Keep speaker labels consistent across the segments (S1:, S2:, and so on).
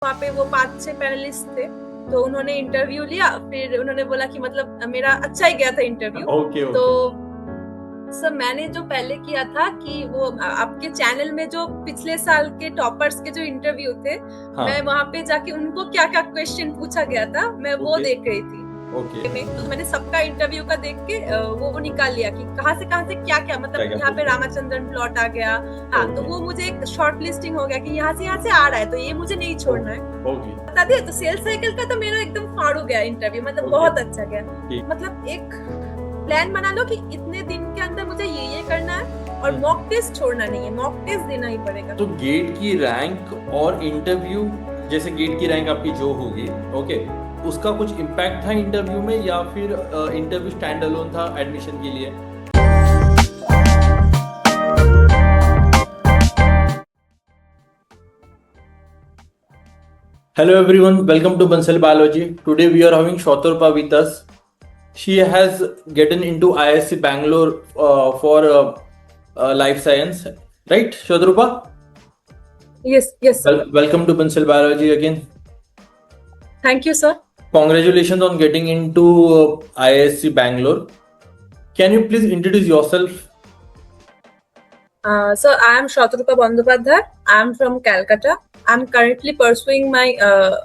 S1: वहाँ पे वो 5-6 पैनलिस्ट थे, तो उन्होंने इंटरव्यू लिया। फिर उन्होंने बोला कि मतलब मेरा अच्छा ही गया था इंटरव्यू।
S2: ओके
S1: तो सर मैंने जो पहले किया था कि वो आपके चैनल में जो पिछले साल के टॉपर्स के जो इंटरव्यू थे, मैं वहाँ पे जाके उनको क्या क्या क्वेश्चन पूछा गया था मैं वो देख रही थी। तो मैंने सबका इंटरव्यू का देख के वो निकाल लिया कि कहाँ से क्या क्या मतलब यहाँ पे रामाचंद्रन प्लॉट आ गया। हाँ, तो वो मुझे एक शॉर्ट लिस्टिंग हो गया कि यहाँ से आ रहा है, तो ये मुझे नहीं छोड़ना है। बता दिया। तो सेल्स साइकिल का तो मेरा एकदम फाड़ू गया इंटरव्यू, मतलब बहुत अच्छा गया। मतलब एक प्लान बना लो कि इतने दिन के अंदर मुझे ये करना है और मॉक टेस्ट छोड़ना नहीं है, मॉक टेस्ट देना ही पड़ेगा।
S2: तो गेट की रैंक और इंटरव्यू, जैसे गेट की रैंक आपकी जो होगी, ओके, उसका कुछ इम्पैक्ट था इंटरव्यू में या फिर इंटरव्यू स्टैंड अलोन था एडमिशन के लिए? Hello everyone, welcome to Bansal Biology. Today we are having Shotarpa with us. She has gotten into ISC Bangalore for life science, right, Shotarpa?
S1: Yes, sir.
S2: Welcome to Bansal Biology again.
S1: Thank you, sir.
S2: Congratulations on getting into ISC Bangalore. Can you please introduce yourself?
S1: So I am Shotarpa Bandyopadhyay. I am from Calcutta. I am currently pursuing my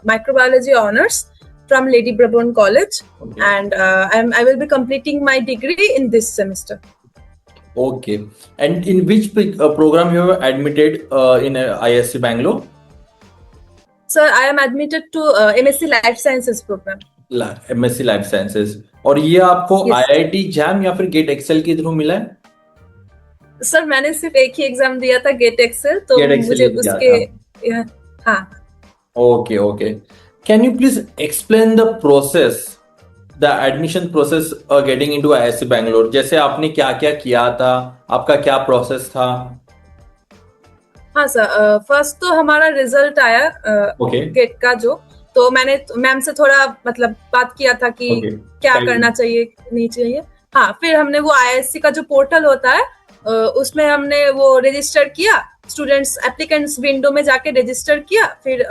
S1: microbiology honors from Lady Brabourne College, and I will be completing my degree in this semester.
S2: Okay. And in which program you have admitted in ISC Bangalore?
S1: Sir, I am admitted to MSc Life Sciences program.
S2: MSc Life Sciences. और ये आपको IIT JAM या फिर gate Excel के through मिला है?
S1: Sir मैंने सिर्फ एक ही एग्जाम दिया था, गेट एक्सेल, तो मुझे उसके हाँ.
S2: Okay. Can you please explain the process, the admission process getting into ISC Bangalore? जैसे आपने क्या क्या किया था, आपका क्या प्रोसेस था?
S1: हाँ सर, फर्स्ट तो हमारा रिजल्ट आया गेट का जो, तो मैंने मैम से थोड़ा मतलब बात किया था कि क्या करना चाहिए नहीं चाहिए। हाँ, फिर हमने वो IISc का जो पोर्टल होता है उसमें हमने वो रजिस्टर किया, स्टूडेंट्स एप्लीकेंट्स विंडो में जाके रजिस्टर किया। फिर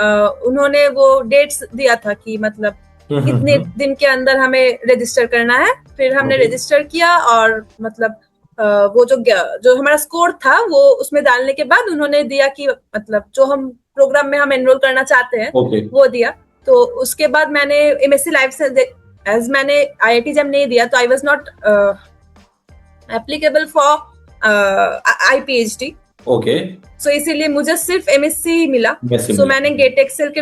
S1: उन्होंने वो डेट्स दिया था कि मतलब कितने दिन के अंदर हमें रजिस्टर करना है। फिर हमने रजिस्टर किया और मतलब वो जो हमारा स्कोर था वो उसमें डालने के बाद उन्होंने दिया कि मतलब जो हम प्रोग्राम में हम एनरोल करना चाहते हैं वो दिया। तो उसके बाद मैंने MSc लाइफ साइंस, एज मैंने IIT JAM नहीं दिया तो I was not applicable for IPHD। सो इसीलिए मुझे सिर्फ MSc मिला। सो मैंने गेट एक्सेल के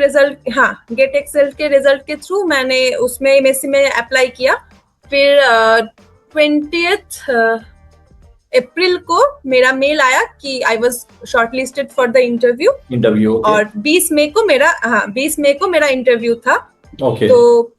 S1: रिजल्ट के थ्रू मैंने उसमें MSc में अप्लाई किया। फिर 20th अप्रैल को मेरा मेल आया कि I was shortlisted for the interview. और 20 मई को मेरा इंटरव्यू था। तो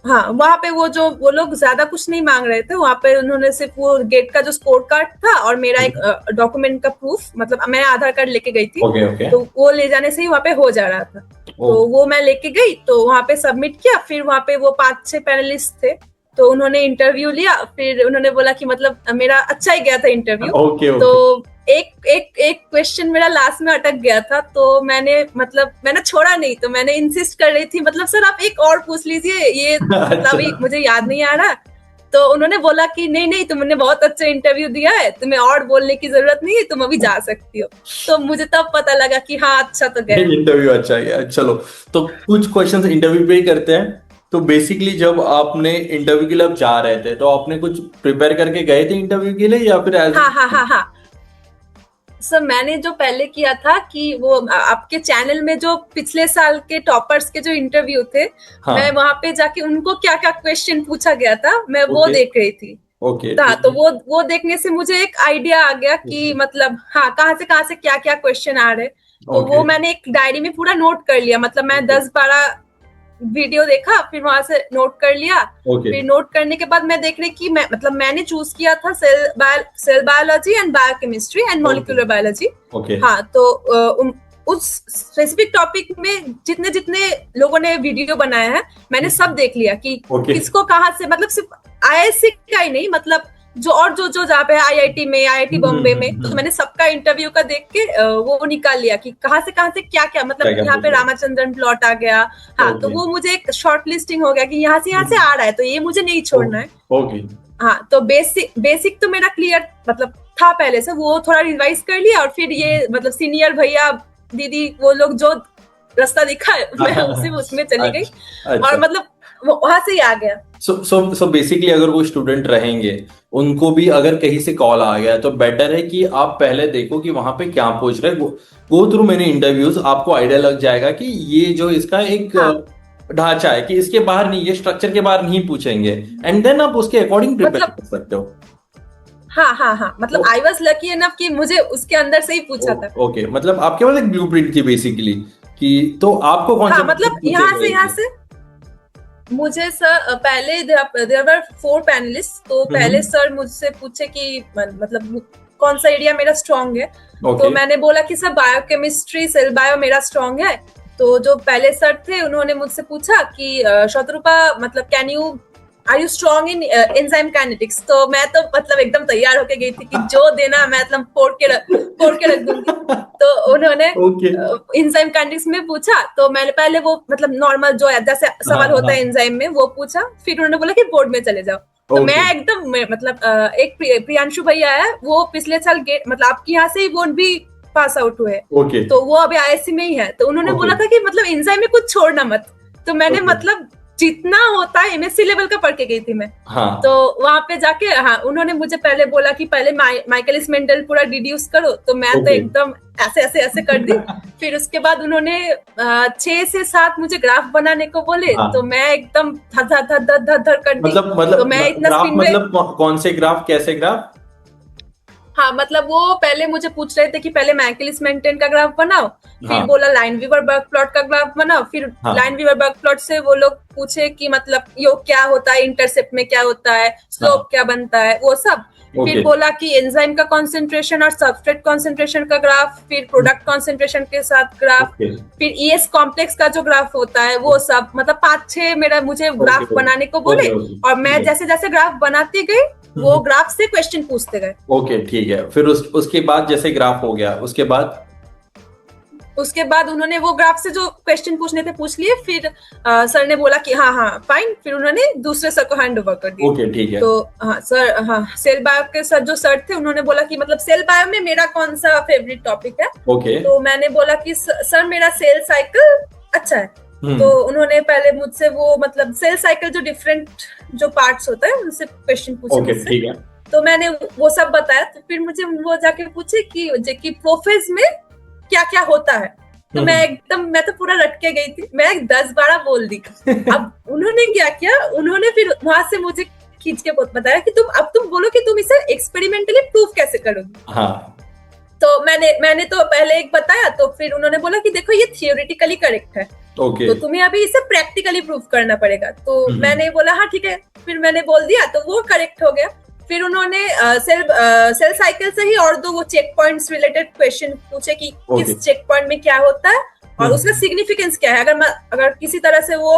S1: हाँ, वहाँ पे वो लोग ज्यादा कुछ नहीं मांग रहे थे। वहाँ पे उन्होंने सिर्फ वो गेट का जो स्कोर कार्ड था और मेरा एक डॉक्यूमेंट का प्रूफ, मतलब मैं आधार कार्ड लेके गई थी। तो वो ले जाने से ही वहाँ पे हो जा रहा था। तो वो मैं लेके गई, तो वहाँ पे सबमिट किया। फिर वहाँ पे वो 5-6 पैनलिस्ट थे, तो उन्होंने इंटरव्यू लिया। फिर उन्होंने बोला कि मतलब मेरा अच्छा ही गया था इंटरव्यू। तो एक क्वेश्चन मेरा लास्ट में अटक गया था, तो मैंने छोड़ा नहीं, तो मैंने इंसिस्ट कर रही थी मतलब सर आप एक और पूछ लीजिए, ये मतलब मुझे याद नहीं आ रहा। तो उन्होंने बोला कि नहीं, तुमने बहुत अच्छा इंटरव्यू दिया है, तुम्हें और बोलने की जरूरत नहीं है, तुम अभी जा सकती हो। तो मुझे तब पता लगा कि हाँ अच्छा तो गया,
S2: इंटरव्यू अच्छा गया। चलो, तो कुछ क्वेश्चंस इंटरव्यू पे ही करते हैं। तो बेसिकली जब आपने इंटरव्यू के लिए जा रहे थे तो आपने कुछ प्रिपेयर करके गए थे इंटरव्यू के लिए या फिर
S1: हाँ। सर मैंने जो पहले किया था कि वो आपके चैनल में जो पिछले साल के टॉपर्स के जो इंटरव्यू थे, मैं वहाँ पे जाके उनको क्या क्या क्वेश्चन पूछा गया था मैं वो देख रही थी। तो वो देखने से मुझे एक आइडिया आ गया कि मतलब हाँ कहाँ से क्या क्या क्वेश्चन आ रहे। तो वो मैंने एक डायरी में पूरा नोट कर लिया। मतलब मैं 10-12 वीडियो देखा, फिर वहां से नोट कर लिया। फिर नोट करने के बाद मैं देख रही कि मैंने चूज किया था cell biology and biochemistry and molecular biology. हाँ, तो उस स्पेसिफिक टॉपिक में जितने लोगों ने वीडियो बनाया है मैंने सब देख लिया कि किसको कहाँ से, मतलब सिर्फ IISc का ही नहीं, मतलब जो जहाँ पे आईआईटी में, आईआईटी बॉम्बे में, तो मैंने सबका इंटरव्यू का देख के वो निकाल लिया कि कहाँ से क्या क्या मतलब यहाँ पे रामाचंद्रन प्लॉट आ गया। हाँ, तो वो मुझे एक शॉर्ट लिस्टिंग हो गया कि यहाँ से आ रहा है, तो ये मुझे नहीं छोड़ना है। हाँ, तो बेसिक तो मेरा क्लियर मतलब था पहले से, वो थोड़ा रिवाइज कर लिया, और फिर ये मतलब सीनियर भैया दीदी वो लोग जो रास्ता दिखा मैं उसमें चली गई, और मतलब वहां से ही आ गया।
S2: सो बेसिकली अगर वो स्टूडेंट रहेंगे, उनको भी अगर कहीं से कॉल आ गया, तो बेटर है कि आप पहले देखो कि वहां पे क्या पूछ रहे, गो थ्रू मेनी इंटरव्यूज, आपको आइडिया लग जाएगा कि ये जो इसका एक ढांचा है कि इसके बाहर नहीं, ये स्ट्रक्चर के बाहर नहीं पूछेंगे, एंड देन आप उसके अकॉर्डिंग प्रिपेयर कर सकते हो।
S1: हाँ, मतलब आई वाज लकी इनफ कि मुझे उसके अंदर से ही पूछा था।
S2: ओके, मतलब आपके पास एक ब्लूप्रिंट थी बेसिकली कि तो आपको कौन सा
S1: मतलब यहाँ से मुझे सर पहले देयर वर 4 पैनलिस्ट, तो पहले सर मुझसे पूछे कि मतलब कौन सा एरिया मेरा स्ट्रांग है। तो मैंने बोला कि सर बायोकेमिस्ट्री, सेल बायो मेरा स्ट्रांग है। तो जो पहले सर थे उन्होंने मुझसे पूछा कि शत्रुपा मतलब are you strong in enzyme kinetics. तो मैं तो मतलब एकदम तैयार होके गई थी कि जो देना मैं मतलब फोड़ के रख दूंगी। तो उन्होंने एंजाइम काइनेटिक्स में पूछा, तो मैंने पहले वो मतलब नॉर्मल जो जैसे सवाल होता है एंजाइम में वो पूछा, फिर उन्होंने बोला कि बोर्ड में चले जाओ। तो मैं एकदम मतलब एक प्रियांशु भैया है, वो पिछले साल गेट मतलब आपके यहाँ से ही वो भी पास आउट हुए, तो वो अभी आईएससी में ही है। तो उन्होंने बोला था कि मतलब एंजाइम में कुछ छोड़ना मत। तो मैंने मतलब जितना होता है एमएससी लेवल का पढ़ के गई थी मैं। हाँ। तो वहां पे जाके उन्होंने मुझे पहले बोला कि पहले माइकलिस मेंटल पूरा डिड्यूस करो, तो मैं तो एकदम ऐसे कर दी। फिर उसके बाद उन्होंने 6 से 7 मुझे ग्राफ बनाने को बोले। हाँ। तो मैं एकदम धर कर दी।
S2: मतलब तो मैं इतना ग्राफ मतलब कौन से ग्राफ, कैसे ग्राफ?
S1: हाँ, मतलब वो पहले मुझे पूछ रहे थे कि पहले माइकलिस मेंटन का ग्राफ बनाओ, फिर बोला लाइनवीवर-बर्ग प्लॉट का ग्राफ बनाओ, फिर लाइनवीवर-बर्ग प्लॉट से वो लोग पूछे कि मतलब योग क्या होता है, इंटरसेप्ट में क्या होता है, स्लोप क्या बनता है, वो सब। फिर बोला कि एंजाइम का कॉन्सेंट्रेशन और सबस्ट्रेट कॉन्सेंट्रेशन का ग्राफ, फिर प्रोडक्ट कॉन्सेंट्रेशन के साथ ग्राफ, फिर ईएस कॉम्प्लेक्स का जो ग्राफ होता है वो सब, मतलब 5-6 मुझे ग्राफ बनाने को बोले। और मैं जैसे जैसे ग्राफ बनाती गई वो ग्राफ से क्वेश्चन पूछते गए।
S2: ओके, ठीक है। फिर उसके बाद जैसे ग्राफ हो गया,
S1: उसके बाद उन्होंने वो ग्राफ से जो क्वेश्चन पूछने थे पूछ लिए। फिर सर ने बोला कि हाँ फाइन, फिर उन्होंने दूसरे सर को हैंड ओवर कर दिया।
S2: ओके, ठीक है।
S1: तो सेल बायो के सर जो सर थे उन्होंने बोला कि मतलब सेल बायो में मेरा कौन सा फेवरेट टॉपिक है। तो मैंने बोला कि सर मेरा सेल साइकिल अच्छा है। तो उन्होंने पहले मुझसे वो मतलब सेल साइकिल जो डिफरेंट जो पार्ट्स होता है उनसे क्वेश्चन पूछे।
S2: ठीक है।
S1: तो मैंने वो सब बताया। तो फिर मुझे वो जाके पूछे कि प्रोफेज में क्या क्या होता है। तो मैं तो पूरा रट के गई थी, मैं 10-12 बोल दी। अब उन्होंने क्या किया, उन्होंने फिर वहां से मुझे खींच के बताया कि तुम बोलो कि तुम इसे एक्सपेरिमेंटली प्रूफ कैसे करोगी।
S2: हाँ।
S1: तो मैंने तो पहले एक बताया, तो फिर उन्होंने बोला कि देखो ये थियोरेटिकली करेक्ट है। तो तुम्हें अभी इसे प्रैक्टिकली प्रूफ करना पड़ेगा। तो मैंने बोला हाँ ठीक है, फिर मैंने बोल दिया, तो वो करेक्ट हो गया। फिर उन्होंने सेल साइकिल से ही और 2 वो चेक पॉइंट्स रिलेटेड क्वेश्चन पूछे कि किस चेक पॉइंट में क्या होता है और उसका सिग्निफिकेंस क्या है। अगर किसी तरह से वो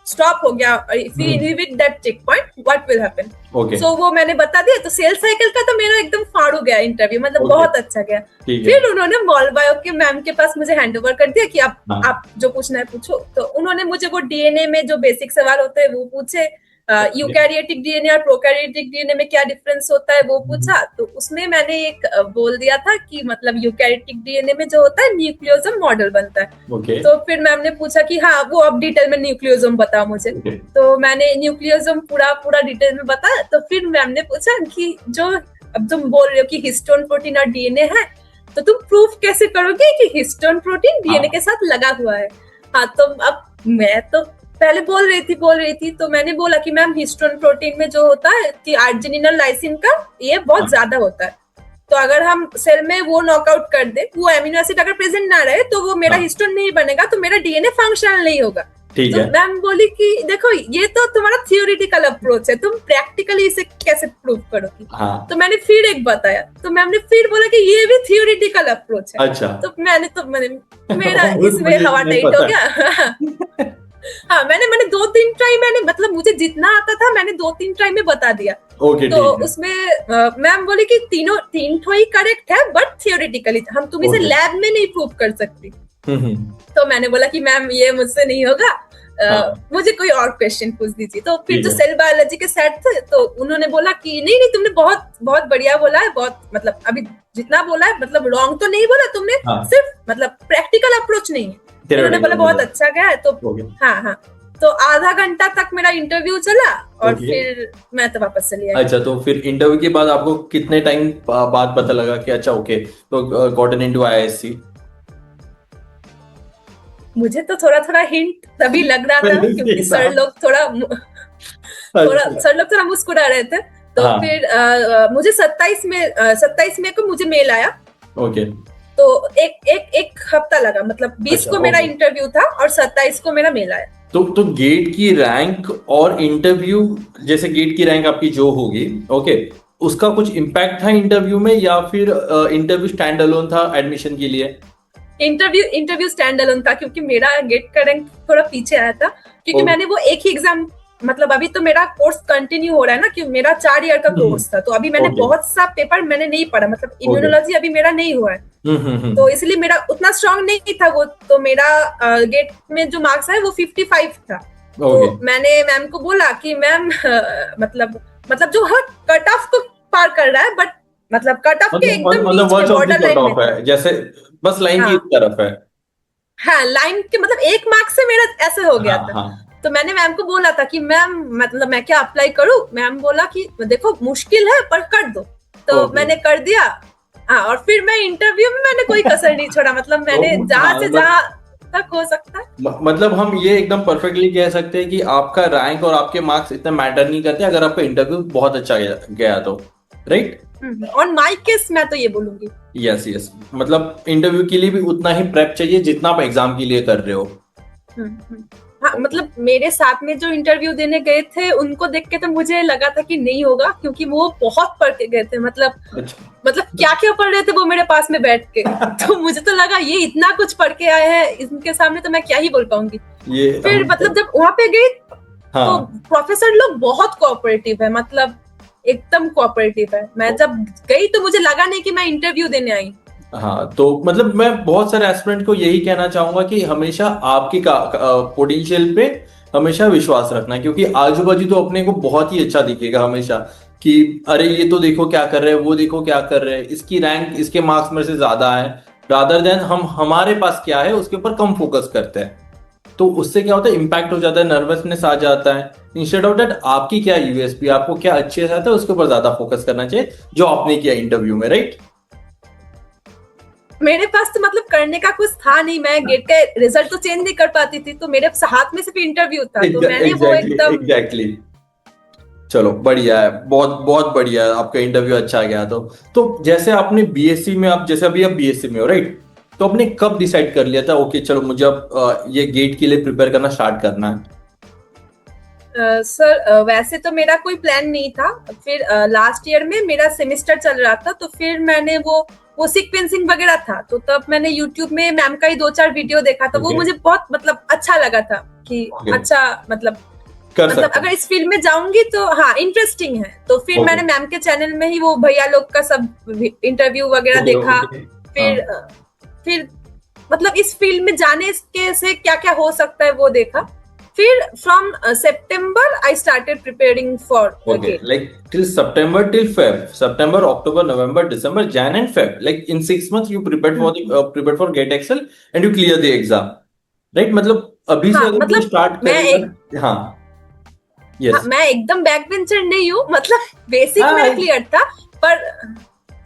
S1: स्टॉप हो गया, if you inhibit that check point, what will happen. So वो मैंने बता दिया। तो सेल साइकिल का तो मेरा एकदम फाड़ू गया इंटरव्यू, मतलब बहुत अच्छा गया। फिर उन्होंने मॉल बायो के मैम के पास मुझे हैंड ओवर कर दिया कि आप जो पूछना है पूछो। तो उन्होंने मुझे वो डीएनए में जो बेसिक सवाल होते हैं वो पूछे, यूकैरियोटिक डीएनए और प्रोकैरियोटिक डीएनए में क्या डिफरेंस होता है वो पूछा। तो उसमें मैंने एक बोल दिया था कि मतलब यूकैरियोटिक डीएनए में जो होता है न्यूक्लियोसोम मॉडल बनता है। तो फिर मैम ने पूछा कि हाँ वो अब डिटेल में न्यूक्लियोसोम बताओ मुझे। तो मैंने न्यूक्लियोसोम पूरा डिटेल में बताया। तो फिर मैम ने पूछा कि जो अब तुम बोल रहे हो कि हिस्टोन प्रोटीन और डीएनए है, तो तुम प्रूफ कैसे करोगे कि हिस्टोन प्रोटीन डीएनए के साथ लगा हुआ है। हाँ, तो अब मैं तो पहले बोल रही थी। तो मैंने बोला कि मैम हिस्टोन प्रोटीन में जो होता है कि आर्जिनिनल लाइसिन का ये बहुत ज्यादा होता है। तो अगर हम सेल में वो नॉकआउट कर दे, वो एमिनो एसिड अगर प्रेजेंट ना रहे, तो वो मेरा हिस्टोन नहीं बनेगा, तो मेरा डीएनए फंक्शनल नहीं होगा। तो मैम बोली कि देखो ये तो तुम्हारा थियोरिटिकल अप्रोच है, तुम प्रैक्टिकली इसे कैसे प्रूव करोगी। तो मैंने फिर एक बताया। तो मैम ने फिर बोला कि ये भी थियोरिटिकल अप्रोच है।
S2: अच्छा।
S1: तो मैंने मेरा इसमें हवा टाइट हो गया। हाँ, मैंने 2-3 ट्राई मैंने मतलब मुझे जितना आता था मैंने 2-3 ट्राई में बता दिया।
S2: ओके,
S1: तो उसमें मैम बोली कि तीन ठो ही करेक्ट है, बट थियोरेटिकली हम तुम इसे लैब में नहीं प्रूव कर सकती। तो मैंने बोला कि मैम ये मुझसे नहीं होगा, मुझे कोई और क्वेश्चन पूछ दीजिए। तो फिर जो सेल बायोलॉजी के सेट थे तो उन्होंने बोला कि नहीं तुमने बहुत बहुत बढ़िया बोला है, बहुत मतलब अभी जितना बोला है मतलब रॉन्ग तो नहीं बोला तुमने, सिर्फ मतलब प्रैक्टिकल अप्रोच नहीं है। उन्होंने बोला बहुत अच्छा गया है। तो हाँ, तो आधा घंटा तक मेरा इंटरव्यू चला और फिर मैं तो वापस चली आई।
S2: अच्छा, तो फिर इंटरव्यू के बाद आपको कितने टाइम बाद पता लगा कि अच्छा ओके तो गॉटन इनटू आईआईएससी?
S1: मुझे तो थोड़ा थोड़ा हिंट तभी लग रहा था क्योंकि सर लोग थोड़ा मुस्कुरा रहे थे। तो फिर मुझे 27 मई को मुझे मेल आया।
S2: ओके,
S1: तो एक हफ्ता लगा, मतलब 20 को मेरा इंटरव्यू था और 27 को मेरा मेल आया।
S2: तो गेट की रैंक और इंटरव्यू, जैसे गेट की रैंक आपकी जो होगी ओके, उसका कुछ इम्पैक्ट था इंटरव्यू में या फिर इंटरव्यू स्टैंड अलोन था एडमिशन के लिए?
S1: इंटरव्यू स्टैंड अलोन था क्योंकि मेरा गेट का रैंक थोड़ा पीछे आया था क्योंकि मैंने वो एक ही एग्जाम, मतलब अभी तो मेरा कोर्स कंटिन्यू हो रहा है ना कि मेरा 4 ईयर का कोर्स था, तो अभी मैंने बहुत सा पेपर मैंने नहीं पढ़ा, मतलब इम्यूनोलॉजी अभी मेरा नहीं हुआ है। तो इसलिए मेरा उतना स्ट्रांग नहीं था वो, तो मेरा गेट में जो मार्क्स है वो 55 था। तो मैंने मैम को बोला कि मैम मतलब जो हर कट ऑफ को पार कर रहा है, बट मतलब कट ऑफ के एकदम बॉर्डर लाइन में
S2: है, जैसे बस लाइन की तरफ है।
S1: हाँ, लाइन के मतलब 1 मार्क्स से मेरा ऐसे हो गया था। तो मैंने मैम को बोला था कि मैम मतलब मैं क्या अप्लाई करूं? मैम बोला कि देखो मुश्किल है पर कर दो। तो मैंने कर दिया। हाँ, और फिर मैं इंटरव्यू में मैंने कोई कसर नहीं छोड़ा, मतलब मैंने जहां से जहां तक हो सकता है।
S2: मतलब हम ये एकदम परफेक्टली कह सकते हैं कि आपका रैंक और आपके मार्क्स इतना मैटर नहीं करते अगर आपका इंटरव्यू बहुत अच्छा गया तो, राइट?
S1: ऑन माय केस मैं तो ये बोलूंगी।
S2: यस, मतलब इंटरव्यू के लिए भी उतना ही प्रेप चाहिए जितना आप एग्जाम के लिए कर रहे हो।
S1: हाँ, मतलब मेरे साथ में जो इंटरव्यू देने गए थे उनको देख के तो मुझे लगा था कि नहीं होगा क्योंकि वो बहुत पढ़ के गए थे, मतलब क्या क्या पढ़ रहे थे वो मेरे पास में बैठ के। तो मुझे तो लगा ये इतना कुछ पढ़ के आए हैं, इनके सामने तो मैं क्या ही बोल पाऊंगी। फिर मतलब जब वहां पे गई तो प्रोफेसर लोग बहुत कोऑपरेटिव है, मतलब एकदम कोऑपरेटिव है। मैं जब गई तो मुझे लगा नहीं कि मैं इंटरव्यू देने आई।
S2: हाँ, तो मतलब मैं बहुत सारे एस्पिरेंट को यही कहना चाहूंगा कि हमेशा आपकी पोटेंशियल पे हमेशा विश्वास रखना, क्योंकि आजू बाजू तो अपने को बहुत ही अच्छा दिखेगा हमेशा कि अरे ये तो देखो क्या कर रहे हैं, वो देखो क्या कर रहे हैं, इसकी रैंक इसके मार्क्स में से ज्यादा है, रादर देन हम हमारे पास क्या है उसके ऊपर कम फोकस करते हैं। तो उससे क्या होता है, इम्पैक्ट हो जाता है, नर्वसनेस आ जाता है। इंस्टेड ऑफ दैट आपकी क्या यूएसपी, आपको क्या अच्छे से आता है उसके ऊपर ज्यादा फोकस करना चाहिए जो आपने किया इंटरव्यू में, राइट?
S1: मेरे पास तो मतलब करने का कुछ था नहीं, मैं गेट का रिजल्ट तो चेंज नहीं कर पाती थी, तो मेरे हाथ में सिर्फ इंटरव्यू था। तो मैंने वो एकदम
S2: एग्जैक्टली चलो बढ़िया है, बहुत बहुत बढ़िया है, आपका इंटरव्यू अच्छा गया। तो जैसे आपने बीएससी में, आप जैसे अभी आप बीएससी में हो, राइट? तो आपने कब डिसाइड कर लिया था ओके चलो मुझे अब ये गेट के लिए प्रिपेयर करना स्टार्ट करना है?
S1: सर वैसे तो मेरा कोई प्लान नहीं था। फिर लास्ट ईयर में मेरा सेमेस्टर चल रहा था, तो फिर मैंने वो सीक्वेंसिंग वगैरह था, तो तब मैंने यूट्यूब में मैम का ही 2-4 वीडियो देखा था। वो मुझे बहुत मतलब अच्छा लगा था कि अच्छा मतलब अगर इस फील्ड में जाऊंगी तो हाँ इंटरेस्टिंग है। तो फिर मैंने मैम के चैनल में ही वो भैया लोग का सब इंटरव्यू वगैरह देखा। फिर मतलब इस फील्ड में जाने के से क्या क्या हो सकता है वो देखा। फिर from September I started preparing for GATE.
S2: Like till September till Feb, September, October, November, December, Jan and Feb. Like in 6 months you prepared for the prepared for GATE Excel and you clear the exam, right? मतलब अभी से अगर start करेगा। हाँ,
S1: yes. मैं एकदम back bencher नहीं हूँ, मतलब बेसिक मेरा क्लियर था, पर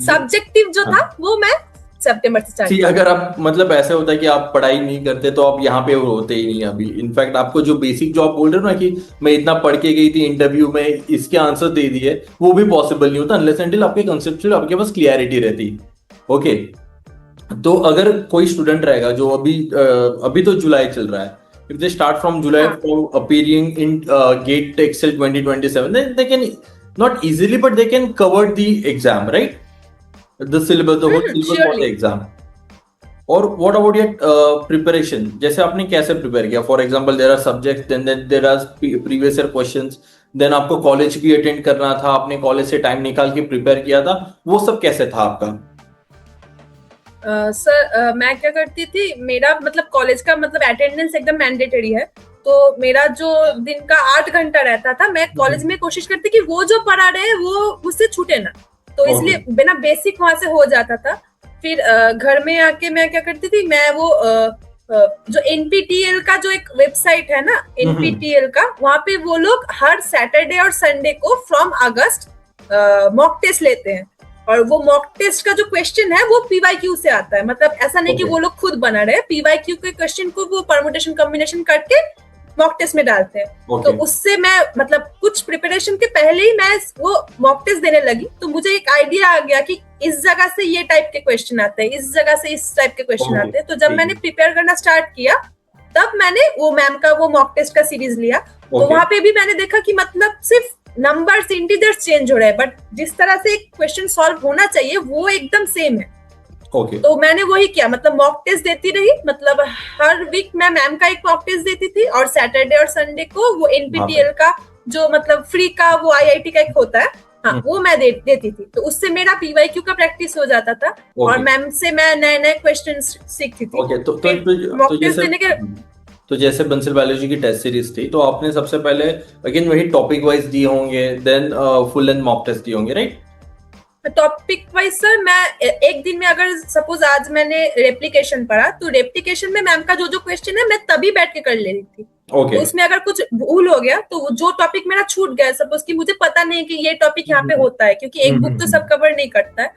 S1: सब्जेक्टिव जो था वो मैं सितंबर से स्टार्ट।
S2: अगर आप मतलब ऐसे होता है कि आप पढ़ाई नहीं करते तो आप यहाँ पे होते ही नहीं अभी। इनफैक्ट आपको जो बेसिक जो आप बोल रहे हो ना कि मैं इतना पढ़ के गई थी इंटरव्यू में, इसके आंसर दे दिए, वो भी पॉसिबल नहीं होता अनलेस अनटिल आपके कंसेप्चुअल आपके पास क्लियरिटी रहती। ओके, तो अगर कोई स्टूडेंट रहेगा जो अभी तो जुलाई चल रहा है, if they start from July from appearing in GATE Excel 2027, then they can not easily but they can cover the exam, right? The syllabus, the whole syllabus for the exam. और what about your preparation, जैसे आपने कैसे prepare किया? For example there are subjects, then there are previous year questions, then आपको college भी attend करना था, आपने कॉलेज से टाइम निकाल के प्रिपेयर किया था, वो सब कैसे था आपका?
S1: सर मैं क्या करती थी, मेरा मतलब कॉलेज का मतलब अटेंडेंस एकदम मैंडेटरी है, तो मेरा जो दिन का 8 घंटा रहता था, मैं कॉलेज में कोशिश करती कि वो जो पढ़ा रहे वो उससे छूटे ना, तो इसलिए बिना बेसिक वहां से हो जाता था। फिर घर में आके मैं क्या करती थी, मैं वो जो एनपीटीएल का जो एक वेबसाइट है ना, एनपीटीएल का, वहां पे वो लोग हर सैटरडे और संडे को फ्रॉम अगस्त मॉक टेस्ट लेते हैं, और वो मॉक टेस्ट का जो क्वेश्चन है वो पीवाईक्यू से आता है, मतलब ऐसा नहीं कि वो लोग खुद बना रहे हैं, पीवाईक्यू के क्वेश्चन को वो परमुटेशन कॉम्बिनेशन करके मॉक टेस्ट में डालते हैं। तो उससे मैं मतलब कुछ प्रिपरेशन के पहले ही मैं वो मॉक टेस्ट देने लगी, तो मुझे एक आइडिया आ गया कि इस जगह से ये टाइप के क्वेश्चन आते हैं, इस जगह से इस टाइप के क्वेश्चन आते हैं। तो जब मैंने प्रिपेयर करना स्टार्ट किया, तब मैंने वो मैम का वो मॉक टेस्ट का सीरीज लिया। तो वहां पे भी मैंने देखा कि मतलब सिर्फ नंबर्स, इंटीजर्स चेंज हो रहे हैं, बट जिस तरह से एक क्वेश्चन सॉल्व होना चाहिए वो एकदम सेम है। तो मैंने वही किया, मतलब मॉक टेस्ट देती रही, मतलब हर वीक मैं मैम का एक मॉक टेस्ट देती थी, और सैटरडे और संडे को वो एनपीटीएल का जो मतलब फ्री का वो आईआईटी का एक होता है, हाँ वो मैं देती थी। तो उससे मेरा पीवाईक्यू का प्रैक्टिस हो जाता था, और मैम से मैं नए नए क्वेश्चन सीखती थी।
S2: मॉक टेस्ट देने के तो जैसे बंसल बायोलॉजी की टेस्ट सीरीज थी, तो आपने सबसे पहले अगेन वही टॉपिक वाइज दिए होंगे, then full and mock test दिए होंगे, राइट?
S1: टॉपिक वाइज सर, मैं एक दिन में अगर सपोज आज मैंने रेप्लिकेशन पढ़ा, तो रेप्लिकेशन में मैम का जो जो क्वेश्चन है मैं तभी बैठ के कर ले रही थी। तो उसमें अगर कुछ भूल हो गया, तो जो टॉपिक मेरा छूट गया, सपोज कि मुझे पता नहीं कि ये टॉपिक यहाँ पे होता है, क्योंकि एक बुक तो सब कवर नहीं करता है,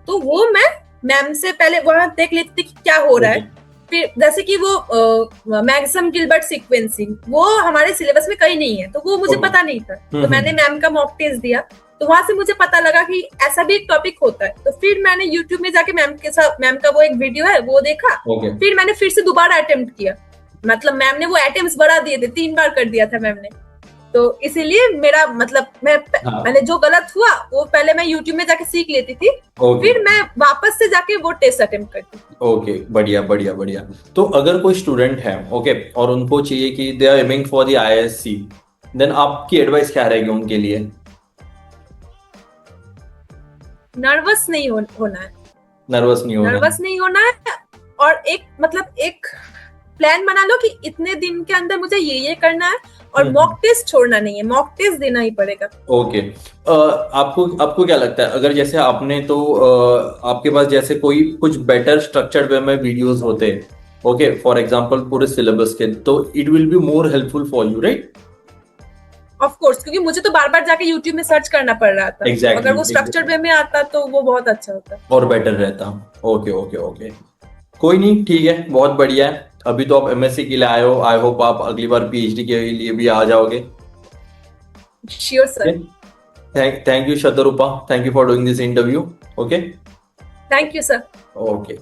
S1: तो वो मैं मैम से पहले वहां देख लेती थी कि क्या हो रहा है। फिर जैसे कि वो मैक्सम गिलबर्ट सीक्वेंसिंग, वो हमारे सिलेबस में कहीं नहीं है, तो वो मुझे पता नहीं था, तो मैंने मैम का मॉक टेस्ट दिया, तो वहां से मुझे पता लगा कि ऐसा भी एक टॉपिक होता है। तो फिर मैंने यूट्यूब में जाके मैम के साथ, मैम का वो एक वीडियो है वो देखा, फिर मैंने फिर से दोबारा अटेम्प्ट किया, मतलब मैम ने वो अटेम्प्ट्स बढ़ा दिए थे, 3 बार कर दिया था मैम ने, तो इसीलिए मेरा मतलब मैंने जो गलत हुआ वो पहले मैं यूट्यूब में जाके सीख लेती थी, फिर मैं वापस से जाके वो टेस्ट अटेम्प्ट करती थी।
S2: ओके, बढ़िया बढ़िया बढ़िया। तो अगर कोई स्टूडेंट है और उनको चाहिए कि they are aiming for the IISc, then आपकी एडवाइस क्या रहेगी उनके लिए?
S1: नर्वस नहीं होना है,
S2: नर्वस नहीं होना
S1: है, और एक मतलब एक प्लान बना लो कि इतने दिन के अंदर मुझे ये करना है, और मॉक टेस्ट छोड़ना नहीं है, मॉक टेस्ट देना ही पड़ेगा।
S2: ओके। आपको क्या लगता है, अगर जैसे आपने तो आपके पास जैसे कोई कुछ बेटर स्ट्रक्चर्ड वे में वीडियोस होते, ओके फॉर एग्जांपल पूरे सिलेबस के, तो it will be more helpful for you, right?
S1: Of course, क्योंकि मुझे तो बार बार जाके यूट्यूब में सर्च करना पड़ रहा था। अगर वो स्ट्रक्चर्ड वे में आता तो वो बहुत अच्छा होता
S2: और बेटर रहता। ओके, कोई नहीं, ठीक है, बहुत बढ़िया है। अभी तो आप एमएससी के लिए आए हो, आई होप आप अगली बार पीएचडी के लिए भी आ जाओगे।
S1: Sure sir.
S2: Thank you Shatarupa, thank you for doing this interview. Okay,
S1: thank you sir.
S2: Okay.